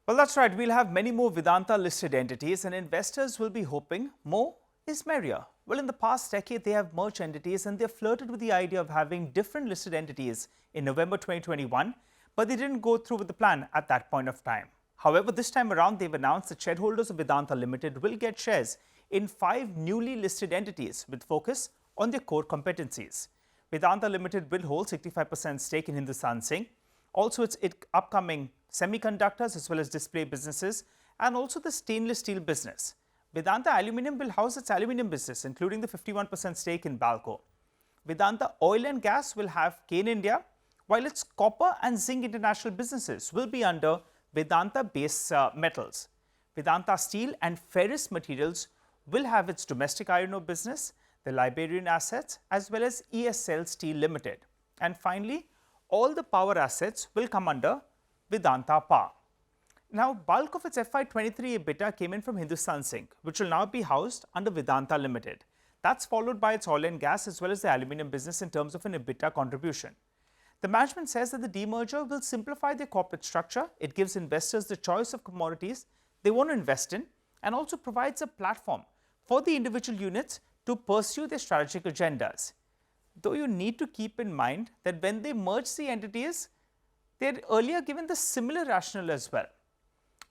Well, that's right. We'll have many more Vedanta listed entities and investors will be hoping more is merrier. Well, in the past decade, they have merged entities and they've flirted with the idea of having different listed entities in November 2021, but they didn't go through with the plan at that point of time. However, this time around, they've announced that shareholders of Vedanta Limited will get shares in 5 newly listed entities with focus on their core competencies. Vedanta Limited will hold 65% stake in Hindustan Zinc, also its upcoming semiconductors as well as display businesses, and also the stainless steel business. Vedanta Aluminium will house its aluminium business, including the 51% stake in Balco. Vedanta Oil and Gas will have Kane India, while its copper and zinc international businesses will be under Vedanta Base Metals. Vedanta Steel and Ferrous Materials will have its domestic iron ore business, the Liberian assets, as well as ESL Steel Limited. And finally, all the power assets will come under Vedanta Power. Now, bulk of its FY23 EBITDA came in from Hindustan Zinc, which will now be housed under Vedanta Limited. That's followed by its oil and gas as well as the aluminium business in terms of an EBITDA contribution. The management says that the demerger will simplify their corporate structure. It gives investors the choice of commodities they want to invest in and also provides a platform for the individual units to pursue their strategic agendas. Though you need to keep in mind that when they merged the entities, they had earlier given the similar rationale as well.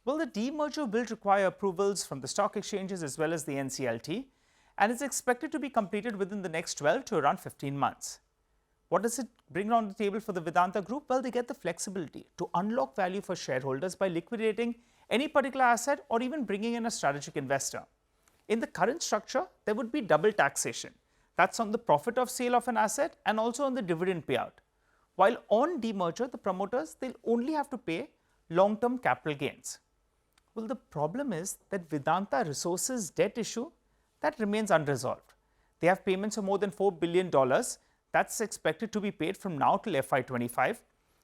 Well, the demerger will require approvals from the stock exchanges as well as the NCLT, and is expected to be completed within the next 12 to around 15 months. What does it bring on the table for the Vedanta Group? Well, they get the flexibility to unlock value for shareholders by liquidating any particular asset or even bringing in a strategic investor. In the current structure, there would be double taxation. That's on the profit of sale of an asset and also on the dividend payout. While on demerger, the promoters, they'll only have to pay long-term capital gains. Well, the problem is that Vedanta Resources' debt issue, that remains unresolved. They have payments of more than $4 billion. That's expected to be paid from now till FY25.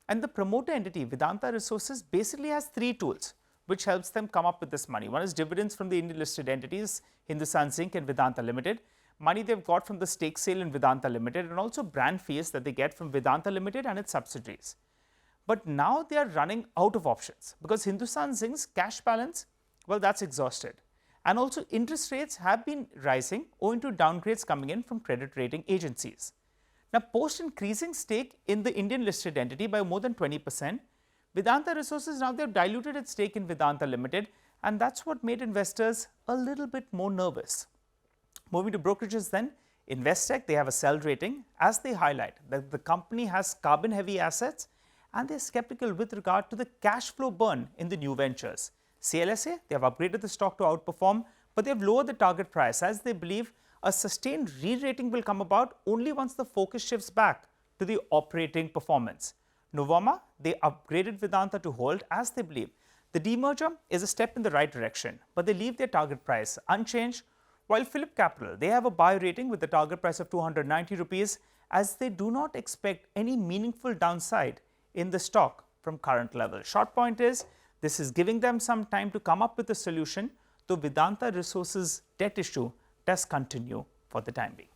And the promoter entity, Vedanta Resources, basically has 3 tools which helps them come up with this money. One is dividends from the Indian listed entities, Hindustan Zinc and Vedanta Limited, money they've got from the stake sale in Vedanta Limited, and also brand fees that they get from Vedanta Limited and its subsidiaries. But now they are running out of options because Hindustan Zinc's cash balance, well, that's exhausted. And also interest rates have been rising owing to downgrades coming in from credit rating agencies. Now, post increasing stake in the Indian listed entity by more than 20%, Vedanta Resources, now they've diluted its stake in Vedanta Limited, and that's what made investors a little bit more nervous. Moving to brokerages then, Investec, they have a sell rating as they highlight that the company has carbon heavy assets and they're skeptical with regard to the cash flow burn in the new ventures. CLSA, they have upgraded the stock to outperform, but they have lowered the target price as they believe a sustained re-rating will come about only once the focus shifts back to the operating performance. Novama, they upgraded Vedanta to hold as they believe the demerger is a step in the right direction, but they leave their target price unchanged. While Phillip Capital, they have a buy rating with the target price of 290 rupees as they do not expect any meaningful downside in the stock from current level. Short point is, this is giving them some time to come up with a solution, though Vedanta Resources' debt issue does continue for the time being.